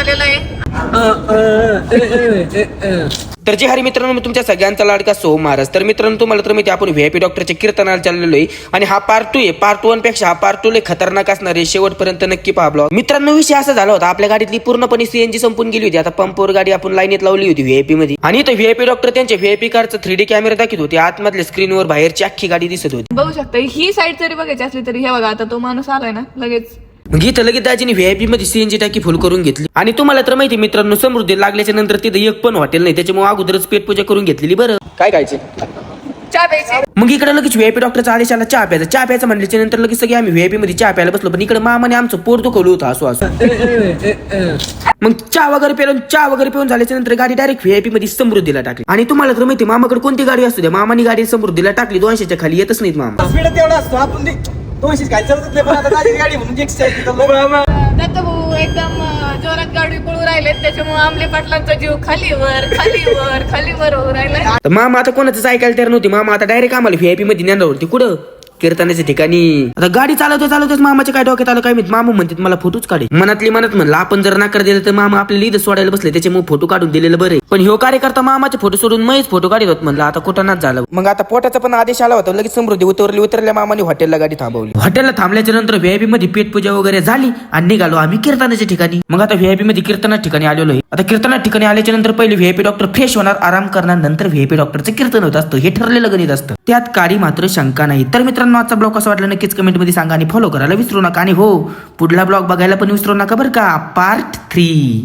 आलेला आहे. तर जे हरी मित्रांनो, मी तुमच्या सगळ्यांचा लाडका सोहम महाराज. तर मित्रांनो, तुम्हाला तर माहिती आपण व्हीआयपी डॉक्टरच्या कीर्तनाला चाललेलो आहे आणि हा पार्ट 2 आहे. पार्ट 1 पेक्षा हा पार्ट 2 लय खतरनाक असणार आहे. शेवटपर्यंत नक्की पहा ब्लॉग. मित्रांनो, विषय असा झाला होता, आपल्या गाडीतली पूर्णपणे सीएनजी संपून गेली होती. आता पंपवर गाडी आपण लाईनीत लावली होती व्हीआयपी मध्ये, आणि इथं व्हीआयपी डॉक्टर त्यांच्या व्हीआयपी कारचं 3D कॅमेरा दाखवत होते. आतमधल्या स्क्रीनवर बाहेरची अख्खी गाडी दिसत होती. बघू शकता, ही साईड जरी बघायची असली तरी हे बघा, आता तो माणूस आलाय ना लगेच. मग इथं लगेच दाजीने व्हीआयपी मध्ये सीएनजी टाकी फुल करून घेतली. आणि तुम्हाला तर माहिती मित्रांनो, समृद्धी लागल्याच्या नंतर तिथं एक पण हॉटेल नाही, त्याच्यामुळे अगोदरच पेट पूजा करून घेतलेली. बरं काय खायचे, चहा प्यायची. मग इकडे लगेच व्हीआयपी डॉक्टरचा आदेश आला चहा प्यायचा. चहा प्यायचा म्हणल्याच्या नंतर लगेच सगळे आम्ही व्हीआयपी मध्ये चहा प्यायला बसलो. पण इकडे मामाने आमचं पोट दुखवलं होतं असं असं. मग चहा वगैरे पिऊन झाल्याच्या नंतर गाडी डायरेक्ट व्हीआयपी मध्ये समृद्धीला टाकली. आणि तुम्हाला तर माहिती, मामाकडे कोणती गाडी असू द्या, मामानी गाडी समृद्धीला टाकली. 200च्या खाली येतच नाहीत मामा. दत्त भाऊ एकदम जोरात गाडी पळू राहिलेत, त्याच्यामुळे आमले पाटलांचा जीव खालीवर होऊ राहिलाय. तर मामा आता कोणाचं ऐकायला तयार नव्हती. मामा आता डायरेक्ट आम्हाला व्हीआयपी मध्ये नेणार होती. कुठं? कीर्तनाच्या ठिकाणी. आता गाडी चालवतेच मामाच्या काय डोक्यात आलं काय माहित, मामा म्हणतात मला फोटोच काढे. मनातली मनात म्हणलं, आपण जर नाकार दिलं तर मामा आपल्याला इथं सोडायला बसले, त्याच्यामुळे फोटो काढून दिलेलं बरं. पण ह्यो कार्यकर्ता मामाचे फोटो सोडून मैच फोटो काढत होत. म्हणलं आता कुठं नाच झालं. मग आता पोटाचा पण आदेश आला होता. लगेच समृद्धी उतरल्या मामाने हॉटेलला गाडी थांबवली. हॉटेलला थांबल्याच्या नंतर व्हीआयपी मध्ये पेटपूजा वगैरे झाली आणि निघालो आम्ही कीर्तनाच्या ठिकाणी. मग आता व्हीआयपी मध्ये कीर्तनाच्या ठिकाणी आलेलो आहे. आता कीर्तनाच्या ठिकाणी आल्याच्या नंतर पहिले व्हीआयपी डॉक्टर फ्रेश होणार, आराम करणार, नंतर व्हीआयपी डॉक्टरचं कीर्तन होत असतं. हे ठरलेलं गणित असतं, त्यात काही मात्र शंका नाही. तर मित्रांनो, आजचा ब्लॉग कसा वाटला नक्कीच कमेंट मध्ये सांगा आणि फॉलो करायला विसरू नका. आणि हो, पुढला ब्लॉग बघायला पण विसरू नका बरं का. पार्ट 3.